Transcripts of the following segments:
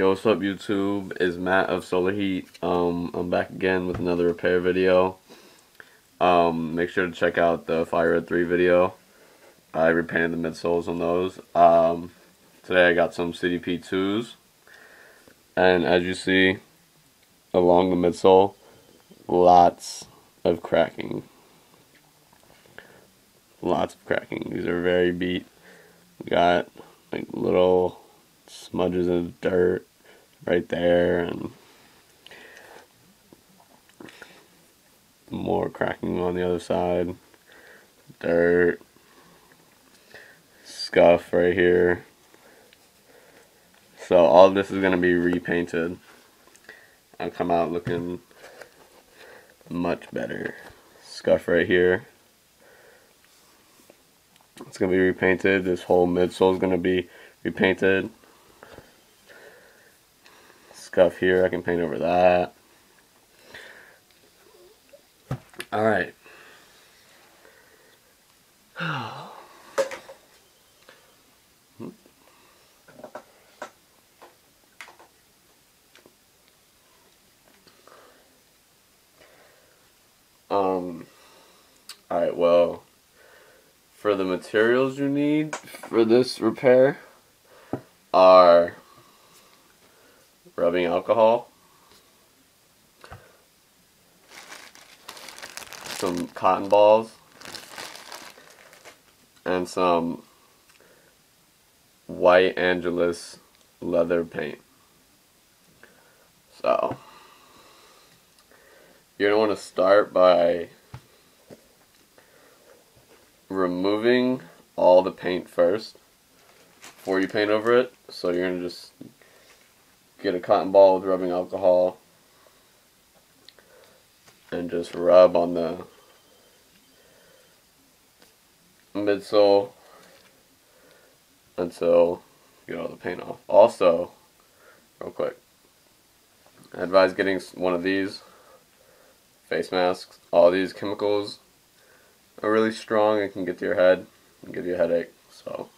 Yo, what's up YouTube? It's Matt of Solerheat. I'm back again with another repair video. Make sure to check out the Fire Red 3 video. I repainted the midsoles on those. Today I got some CDP 2s. And as you see, along the midsole, lots of cracking. Lots of cracking. These are very beat. We got like little smudges of dirt right there, and more cracking on the other side. Dirt, scuff right here. So all this is going to be repainted. I'll come out looking much better. Scuff right here. It's going to be repainted. This whole midsole is going to be repainted. Scuff here, I can paint over that. Alright. Alright, well, for the materials you need for this repair are rubbing alcohol, some cotton balls, and some white Angelus leather paint. So you're going to want to start by removing all the paint first before you paint over it. So you're going to just get a cotton ball with rubbing alcohol and just rub on the midsole until you get all the paint off. Also, real quick, I advise getting one of these face masks. All these chemicals are really strong and can get to your head and give you a headache. So,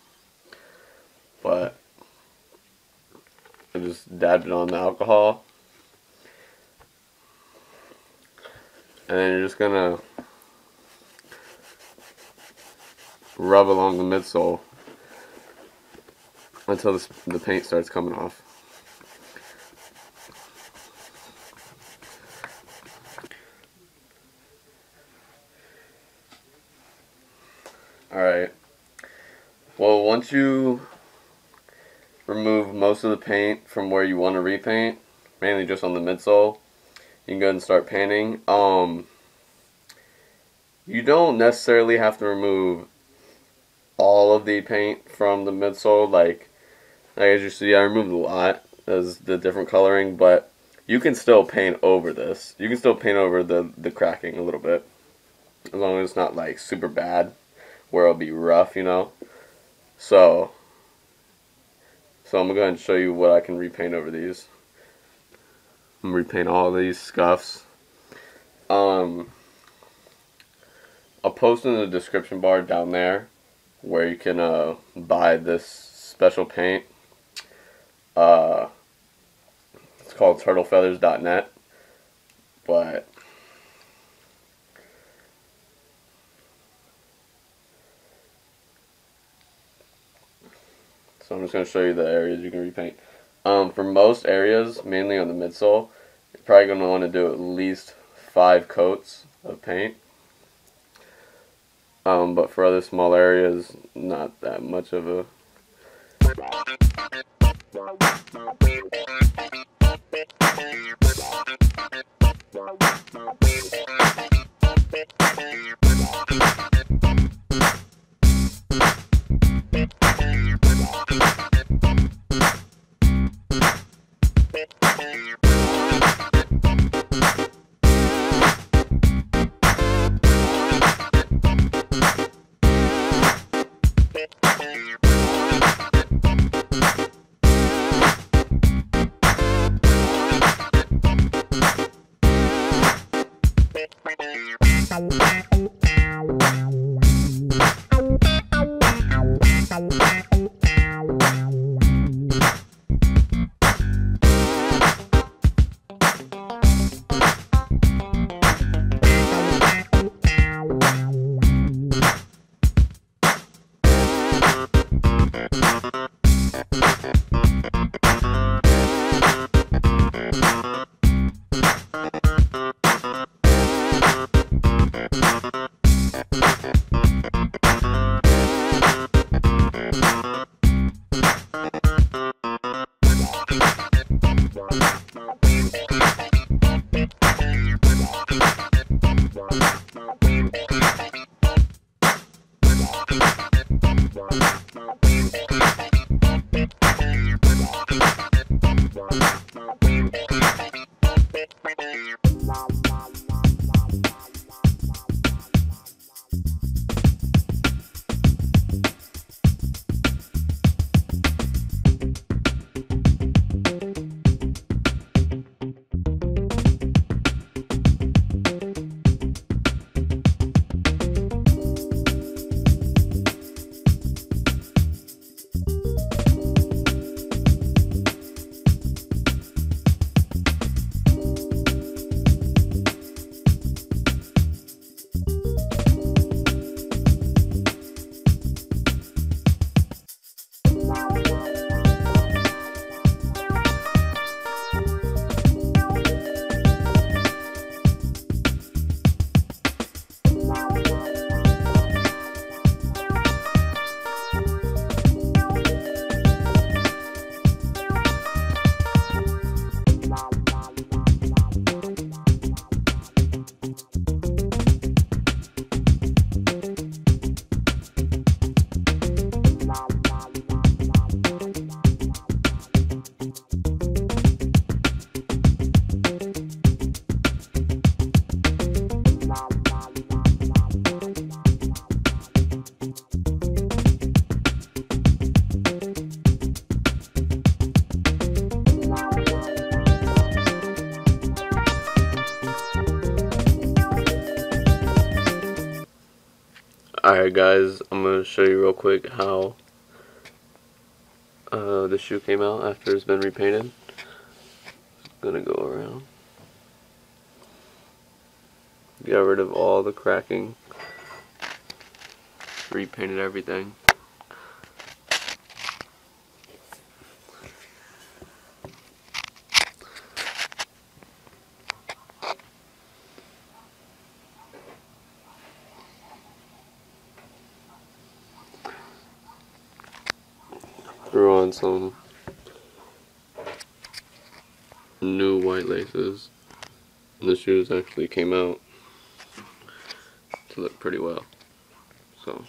but I just dabbed it on the alcohol, and then you're just gonna rub along the midsole until the paint starts coming off. Alright, well, once you remove most of the paint from where you want to repaint, mainly just on the midsole, you can go ahead and start painting. You don't necessarily have to remove all of the paint from the midsole. Like as you see, I removed a lot as the different coloring, but you can still paint over this. You can still paint over the cracking a little bit, as long as it's not like super bad where it'll be rough, you know. So I'm going to go ahead and show you what I can repaint over these. I'm going to repaint all these scuffs. I'll post in the description bar down there where you can buy this special paint. It's called turtlefeathers.net. But so I'm just going to show you the areas you can repaint. For most areas, mainly on the midsole, you're probably going to want to do at least 5 coats of paint. But for other small areas, not that much of a... Alright guys, I'm going to show you real quick how the shoe came out after it's been repainted. Gonna go around. Got rid of all the cracking. Repainted everything. Threw on some new white laces, and the shoes actually came out to look pretty well. So